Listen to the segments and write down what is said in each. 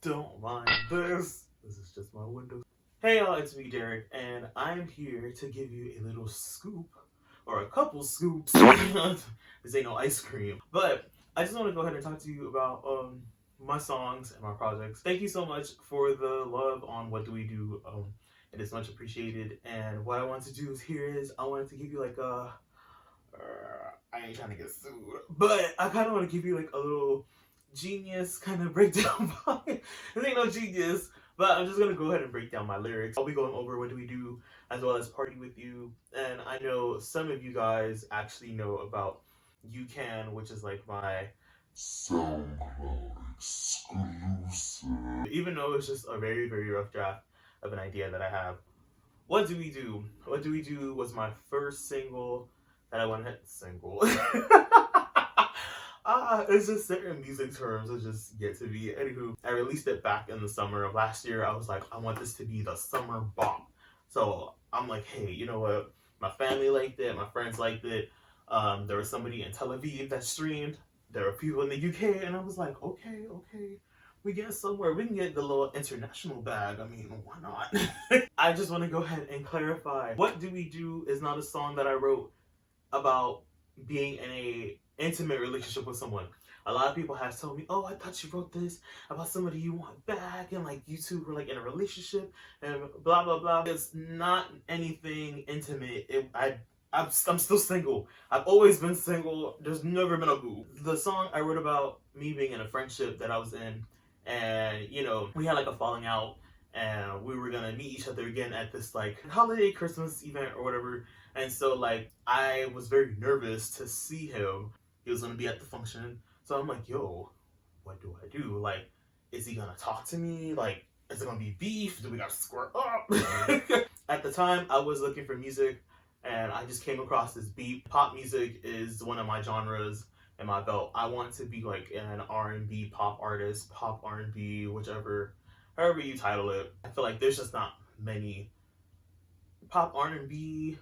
Don't mind this. This is just my window. Hey y'all, it's me, Derek, and I'm here to give you a little scoop, or a couple scoops. This ain't no ice cream. But I just want to go ahead and talk to you about my songs and my projects. Thank you so much for the love on What Do We Do. It is much appreciated. And what I want to do is I wanted to give you like a I ain't trying to get sued, but I kind of want to give you like a little genius kind of breakdown. It ain't no genius, but I'm just gonna go ahead and break down my lyrics. I'll be going over What Do We Do as well as Party With You, and I know some of you guys actually know about You Can, which is like my SoundCloud exclusive. Even though it's just a very, very rough draft of an idea that I have. What Do We Do? What Do We Do was my first single that I went single. It's just certain music terms that just get to me. Anywho, I released it back in the summer of last year. I was like, I want this to be the summer bop. So I'm like, hey, you know what? My family liked it. My friends liked it. There was somebody in Tel Aviv that streamed. There were people in the UK, and I was like, okay, we get somewhere. We can get the little international bag. I mean, why not? I just want to go ahead and clarify. What Do We Do is not a song that I wrote about being in a intimate relationship with someone. A lot of people have told me, oh, I thought you wrote this about somebody you want back, and like you two were like in a relationship and blah blah blah. It's not anything intimate. I'm still single. I've always been single. There's never been a boo. The song I wrote about me being in a friendship that I was in, and you know, we had like a falling out, and we were gonna meet each other again at this like holiday Christmas event or whatever. And so like I was very nervous to see him. He was gonna be at the function. So I'm like, yo, what do I do? Like, is he gonna talk to me? Like, is it gonna be beef? Do we gotta square up? At the time, I was looking for music, and I just came across this beat. Pop music is one of my genres in my belt. I want to be like an R&B pop artist, pop R&B, however you title it. I feel like there's just not many pop R&B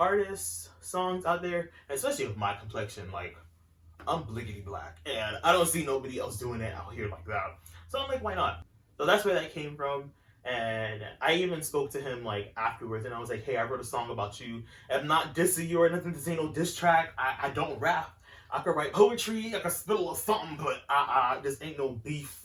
artists, songs out there, especially with my complexion. Like, I'm bliggity black, and I don't see nobody else doing it out here like that. So I'm like, why not? So that's where that came from. And I even spoke to him like afterwards, and I was like, hey, I wrote a song about you. I'm not dissing you or nothing. This ain't no diss track. I don't rap. I could write poetry, I could spittle or something, but this ain't no beef.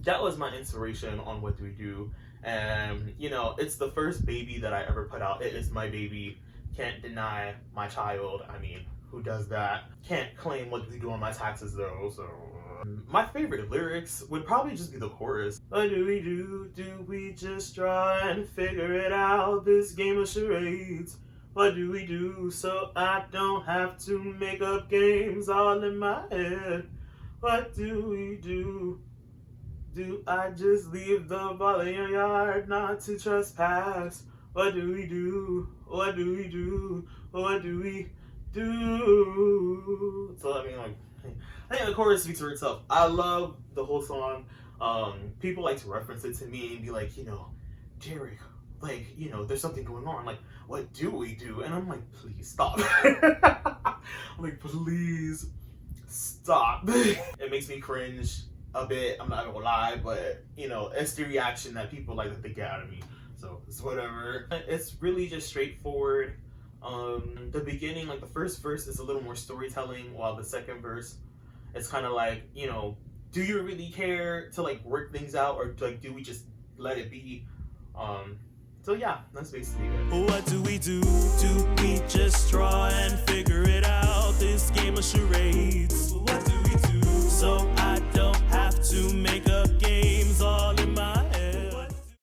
That was my inspiration on What Do We Do. And you know, it's the first baby that I ever put out. It is my baby. Can't deny my child. I mean, who does that? Can't claim What Do We Do on my taxes though, so. My favorite lyrics would probably just be the chorus. What do we do? Do we just try and figure it out? This game of charades. What do we do so I don't have to make up games all in my head? What do we do? Do I just leave the ball in your yard not to trespass? What do we do? What do we do? What do we do? So I mean, like, I think the chorus speaks for itself. I love the whole song. People like to reference it to me and be like, you know, Derek, like, you know, there's something going on. Like, what do we do? And I'm like, please stop. I'm like, please stop. It makes me cringe a bit. I'm not gonna lie, but you know, it's the reaction that people like to get out of me. So it's whatever. It's really just straightforward. The beginning, like the first verse, is a little more storytelling, while the second verse, it's kind of like, you know, do you really care to like work things out, or like do we just let it be? So yeah, that's basically it. What do we do? Do we just try